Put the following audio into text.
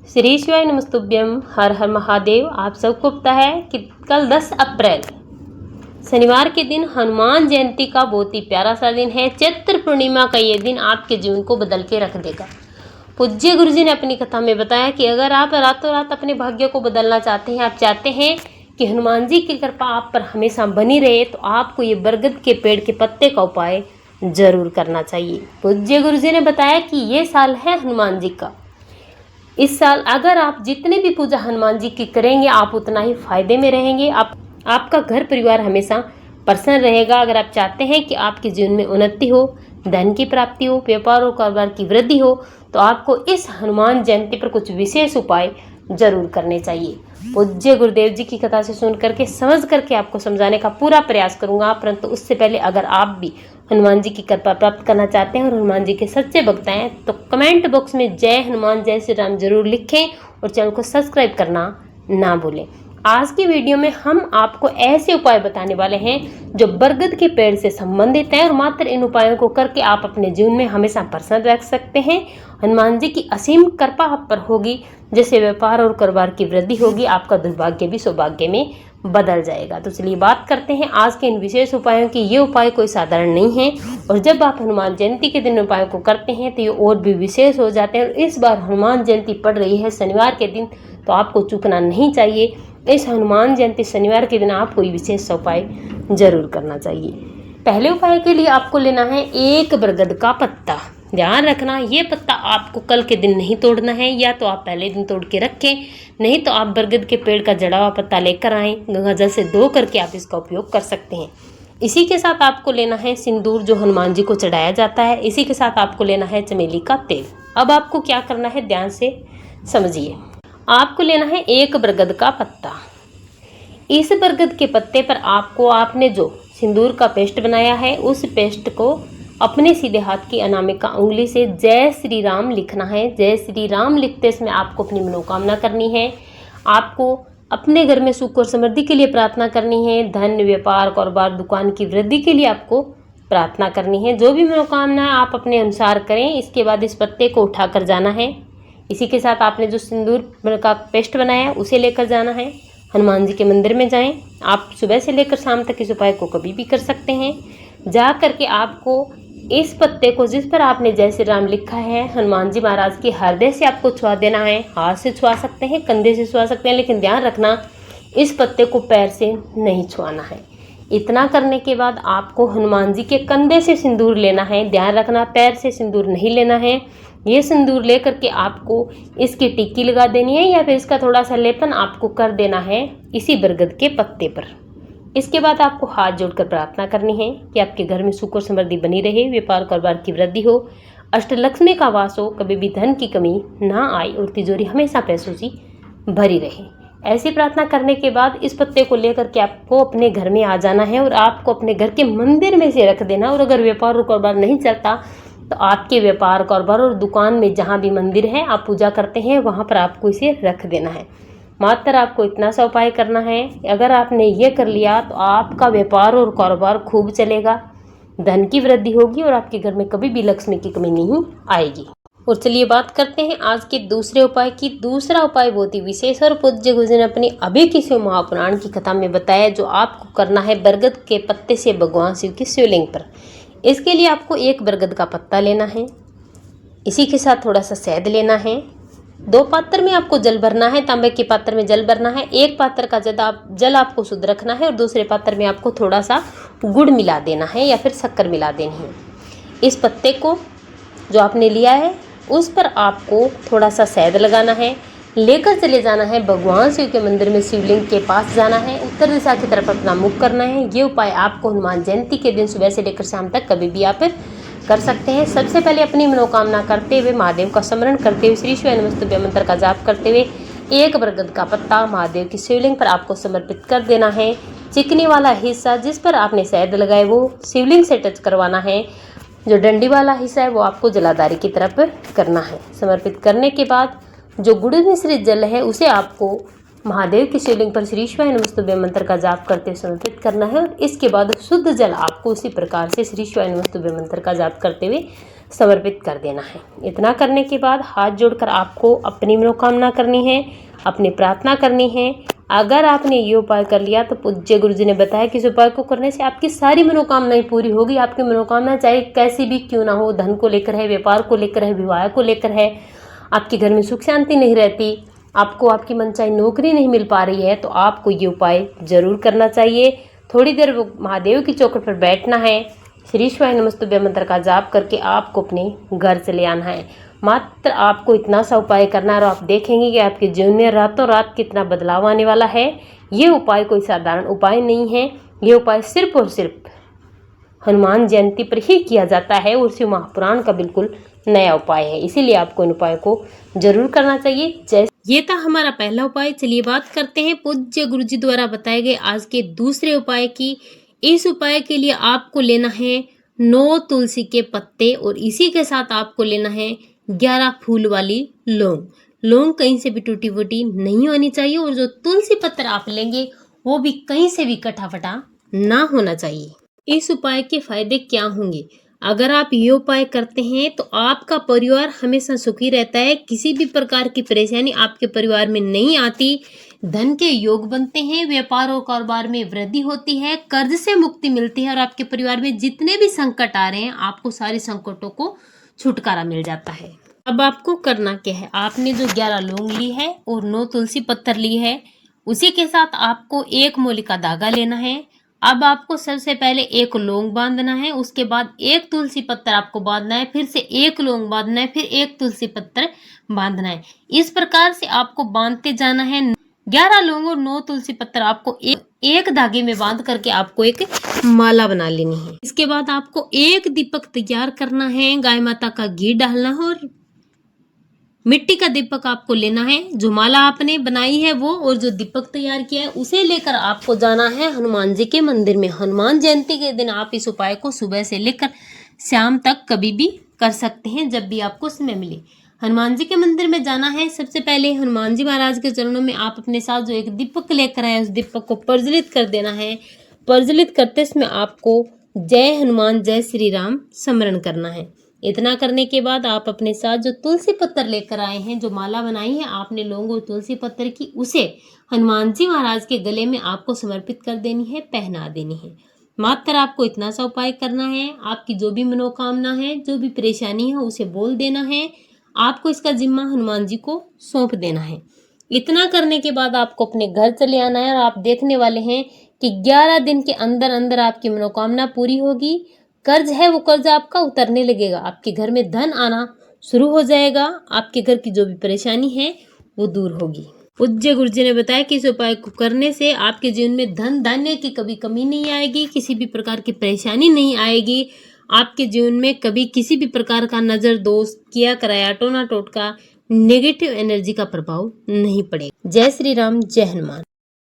श्री शिवाय नमस्तुभ्यम। हर हर महादेव। आप सबको पता है कि कल 10 अप्रैल शनिवार के दिन हनुमान जयंती का बहुत ही प्यारा सा दिन है। चैत्र पूर्णिमा का ये दिन आपके जीवन को बदल के रख देगा। पूज्य गुरु जी ने अपनी कथा में बताया कि अगर आप रातों रात अपने भाग्य को बदलना चाहते हैं, आप चाहते हैं कि हनुमान जी की कृपा आप पर हमेशा बनी रहे, तो आपको ये बरगद के पेड़ के पत्ते का उपाय जरूर करना चाहिए। पूज्य गुरु जी ने बताया कि ये साल है हनुमान जी का। इस साल अगर आप जितने भी पूजा हनुमान जी की करेंगे, आप उतना ही फायदे में रहेंगे। आपका घर परिवार हमेशा प्रसन्न रहेगा। अगर आप चाहते हैं कि आपके जीवन में उन्नति हो, धन की प्राप्ति हो, व्यापार और कारोबार की वृद्धि हो, तो आपको इस हनुमान जयंती पर कुछ विशेष उपाय जरूर करने चाहिए। पूज्य गुरुदेव जी की कथा से सुन करके समझ करके आपको समझाने का पूरा प्रयास करूंगा। परंतु उससे पहले अगर आप भी हनुमान जी की कृपा प्राप्त करना चाहते हैं और हनुमान जी के सच्चे भक्त हैं, तो कमेंट बॉक्स में जय हनुमान जय श्री राम जरूर लिखें और चैनल को सब्सक्राइब करना ना भूलें। आज की वीडियो में हम आपको ऐसे उपाय बताने वाले हैं जो बरगद के पेड़ से संबंधित हैं और मात्र इन उपायों को करके आप अपने जीवन में हमेशा प्रसन्न रख सकते हैं। हनुमान जी की असीम कृपा आप पर होगी, जैसे व्यापार और कारोबार की वृद्धि होगी, आपका दुर्भाग्य भी सौभाग्य में बदल जाएगा। तो चलिए बात करते हैं आज के इन विशेष उपायों की। ये उपाय कोई साधारण नहीं है और जब आप हनुमान जयंती के दिन उपायों को करते हैं तो ये और भी विशेष हो जाते हैं। और इस बार हनुमान जयंती पड़ रही है शनिवार के दिन, तो आपको चूकना नहीं चाहिए। इस हनुमान जयंती शनिवार के दिन आपको ये विशेष उपाय जरूर करना चाहिए। पहले उपाय के लिए आपको लेना है एक बरगद का पत्ता। ध्यान रखना, ये पत्ता आपको कल के दिन नहीं तोड़ना है, या तो आप पहले दिन तोड़ के रखें, नहीं तो आप बरगद के पेड़ का जड़ा हुआ पत्ता लेकर आएं। गंगा जल से धो करके आप इसका उपयोग कर सकते हैं। इसी के साथ आपको लेना है सिंदूर, जो हनुमान जी को चढ़ाया जाता है। इसी के साथ आपको लेना है चमेली का तेल। अब आपको क्या करना है, ध्यान से समझिए। आपको लेना है एक बरगद का पत्ता। इस बरगद के पत्ते पर आपने जो सिंदूर का पेस्ट बनाया है, उस पेस्ट को अपने सीधे हाथ की अनामिका उंगली से जय श्री राम लिखना है। जय श्री राम लिखते समय आपको अपनी मनोकामना करनी है। आपको अपने घर में सुख और समृद्धि के लिए प्रार्थना करनी है। धन, व्यापार, कारोबार, दुकान की वृद्धि के लिए आपको प्रार्थना करनी है। जो भी मनोकामना है आप अपने अनुसार करें। इसके बाद इस पत्ते को उठाकर जाना है। इसी के साथ आपने जो सिंदूर का पेस्ट बनाया है उसे लेकर जाना है। हनुमान जी के मंदिर में जाएं। आप सुबह से लेकर शाम तक इस उपाय को कभी भी कर सकते हैं। जा करके आपको इस पत्ते को, जिस पर आपने जय श्री राम लिखा है, हनुमान जी महाराज के हृदय से आपको छुआ देना है। हाथ से छुआ सकते हैं, कंधे से छुआ सकते हैं, लेकिन ध्यान रखना इस पत्ते को पैर से नहीं छुआना है। इतना करने के बाद आपको हनुमान जी के कंधे से सिंदूर लेना है। ध्यान रखना, पैर से सिंदूर नहीं लेना है। ये सिंदूर लेकर के आपको इसकी टिक्की लगा देनी है, या फिर इसका थोड़ा सा लेपन आपको कर देना है इसी बरगद के पत्ते पर। इसके बाद आपको हाथ जोड़कर प्रार्थना करनी है कि आपके घर में सुख और समृद्धि बनी रहे, व्यापार कारोबार की वृद्धि हो, अष्टलक्ष्मी का वास हो, कभी भी धन की कमी ना आए और तिजोरी हमेशा पैसों से भरी रहे। ऐसी प्रार्थना करने के बाद इस पत्ते को लेकर के आपको अपने घर में आ जाना है और आपको अपने घर के मंदिर में से रख देना। और अगर व्यापार और कारोबार नहीं चलता तो आपके व्यापार कारोबार और दुकान में जहाँ भी मंदिर है आप पूजा करते हैं, वहाँ पर आपको इसे रख देना है। मात्र आपको इतना सा उपाय करना है। अगर आपने ये कर लिया तो आपका व्यापार और कारोबार खूब चलेगा, धन की वृद्धि होगी और आपके घर में कभी भी लक्ष्मी की कमी नहीं आएगी। और चलिए बात करते हैं आज के दूसरे उपाय की। दूसरा उपाय बहुत ही विशेष और पूज्य गुरु जी ने अपनी अभी की शिव महापुराण की कथा में बताया, जो आपको करना है बरगद के पत्ते से भगवान शिव की शिवलिंग पर। इसके लिए आपको एक बरगद का पत्ता लेना है। इसी के साथ थोड़ा सा शहद लेना है। 2 पात्र में आपको जल भरना है। तांबे के पात्र में जल भरना है। एक पात्र का जल आपको शुद्ध रखना है और दूसरे पात्र में आपको थोड़ा सा गुड़ मिला देना है या फिर शक्कर मिला देनी है। इस पत्ते को जो आपने लिया है उस पर आपको थोड़ा सा शहद लगाना है। लेकर चले जाना है भगवान शिव के मंदिर में, शिवलिंग के पास जाना है। उत्तर दिशा की तरफ अपना मुख करना है। ये उपाय आपको हनुमान जयंती के दिन सुबह से लेकर शाम तक कभी भी आप कर सकते हैं। सबसे पहले अपनी मनोकामना करते हुए, महादेव का स्मरण करते हुए, श्री शिवाय नमस्तुभ्यम मंत्र का जाप करते हुए एक बरगद का पत्ता महादेव की शिवलिंग पर आपको समर्पित कर देना है। चिकनी वाला हिस्सा जिस पर आपने शहद लगाए वो शिवलिंग से टच करवाना है। जो डंडी वाला हिस्सा है वो आपको जलाधारी की तरफ करना है। समर्पित करने के बाद जो गुड़ मिश्रित जल है उसे आपको महादेव की शिवलिंग पर श्री शिवाय नमस्तुभ्यम मंत्र का जाप करते हुए समर्पित करना है। और इसके बाद शुद्ध जल आपको उसी प्रकार से श्री शिवाय नमस्तुभ्यम मंत्र का जाप करते हुए समर्पित कर देना है। इतना करने के बाद हाथ जोड़कर आपको अपनी मनोकामना करनी है, अपनी प्रार्थना करनी है। अगर आपने ये उपाय कर लिया तो पूज्य गुरु जी ने बताया कि इस उपाय को करने से आपकी सारी मनोकामनाएं पूरी होगी। आपकी मनोकामना चाहे कैसी भी क्यों ना हो, धन को लेकर है, व्यापार को लेकर है, विवाह को लेकर है, आपके घर में सुख शांति नहीं रहती, आपको आपकी मनचाही नौकरी नहीं मिल पा रही है, तो आपको ये उपाय जरूर करना चाहिए। थोड़ी देर महादेव की चौखट पर बैठना है, श्री शिवाय नमस्तुभ्यं मंत्र का जाप करके आपको अपने घर चले आना है। मात्र आपको इतना सा उपाय करना है और आप देखेंगे कि आपके जीवन में रातों रात कितना बदलाव आने वाला है। ये उपाय कोई साधारण उपाय नहीं है, ये उपाय सिर्फ और सिर्फ हनुमान जयंती पर ही किया जाता है और शिव महापुराण का बिल्कुल नया उपाय है, इसीलिए आपको इन उपाय को जरूर करना चाहिए। जैसे ये था हमारा पहला उपाय। चलिए बात करते हैं पूज्य गुरु जी द्वारा बताए गए आज के दूसरे उपाय की। इस उपाय के लिए आपको लेना है 9 तुलसी के पत्ते और इसी के साथ आपको लेना है 11 फूल वाली लौंग। लौंग कहीं से भी टूटी फूटी नहीं होनी चाहिए और जो तुलसी पत्तर आप लेंगे वो भी कहीं से भी कटा फटा ना होना चाहिए। इस उपाय के फायदे क्या होंगे? अगर आप ये उपाय करते हैं तो आपका परिवार हमेशा सुखी रहता है, किसी भी प्रकार की परेशानी आपके परिवार में नहीं आती, धन के योग बनते हैं, व्यापार और कारोबार में वृद्धि होती है, कर्ज से मुक्ति मिलती है और आपके परिवार में जितने भी संकट आ रहे हैं आपको सारे संकटों को छुटकारा मिल जाता है। अब आपको करना क्या है? आपने जो 11 लौंग ली है और 9 तुलसी पत्तर ली है, उसी के साथ आपको 1 मोली का धागा लेना है। अब आपको सबसे पहले 1 लौंग बांधना है, उसके बाद 1 तुलसी पत्तर आपको बांधना है, फिर से 1 लौंग बांधना है, फिर 1 तुलसी पत्तर बांधना है। इस प्रकार से आपको बांधते जाना है। 11 लौंग और 9 तुलसी पत्तर आपको एक धागे में बांध करके आपको एक माला बना लेनी है। इसके बाद आपको एक दीपक तैयार करना है, गाय माता का घी डालना है और मिट्टी का दीपक आपको लेना है। जो माला आपने बनाई है वो और जो दीपक तैयार किया है उसे लेकर आपको जाना है हनुमान जी के मंदिर में। हनुमान जयंती के दिन आप इस उपाय को सुबह से लेकर शाम तक कभी भी कर सकते हैं, जब भी आपको समय मिले। हनुमान जी के मंदिर में जाना है। सबसे पहले हनुमान जी महाराज के चरणों में आप अपने साथ जो एक दीपक लेकर आए उस दीपक को प्रज्वलित कर देना है। प्रज्वलित करते समय आपको जय हनुमान जय श्री राम स्मरण करना है। इतना करने के बाद आप अपने साथ जो तुलसी पत्तर लेकर आए हैं, जो माला बनाई है आपने लौंग और तुलसी पत्तर की, उसे हनुमान जी महाराज के गले में आपको समर्पित कर देनी है, पहना देनी है। मात्र आपको इतना सा उपाय करना है। आपकी जो भी मनोकामना है, जो भी परेशानी है उसे बोल देना है। आपको इसका जिम्मा हनुमान जी को सौंप देना है। इतना करने के बाद आपको अपने घर चले आना है और आप देखने वाले हैं कि 11 दिन के अंदर अंदर आपकी मनोकामना पूरी होगी। कर्ज है वो कर्ज आपका उतरने लगेगा, आपके घर में धन आना शुरू हो जाएगा, आपके घर की जो भी परेशानी है वो दूर होगी। पूज्य गुरु जी ने बताया कि इस उपाय को करने से आपके जीवन में धन धान्य की कभी कमी नहीं आएगी, किसी भी प्रकार की परेशानी नहीं आएगी, आपके जीवन में कभी किसी भी प्रकार का नजर दोष, किया कराया, टोना टोटका, नेगेटिव एनर्जी का प्रभाव नहीं पड़ेगा। जय श्री राम, जय हनुमान।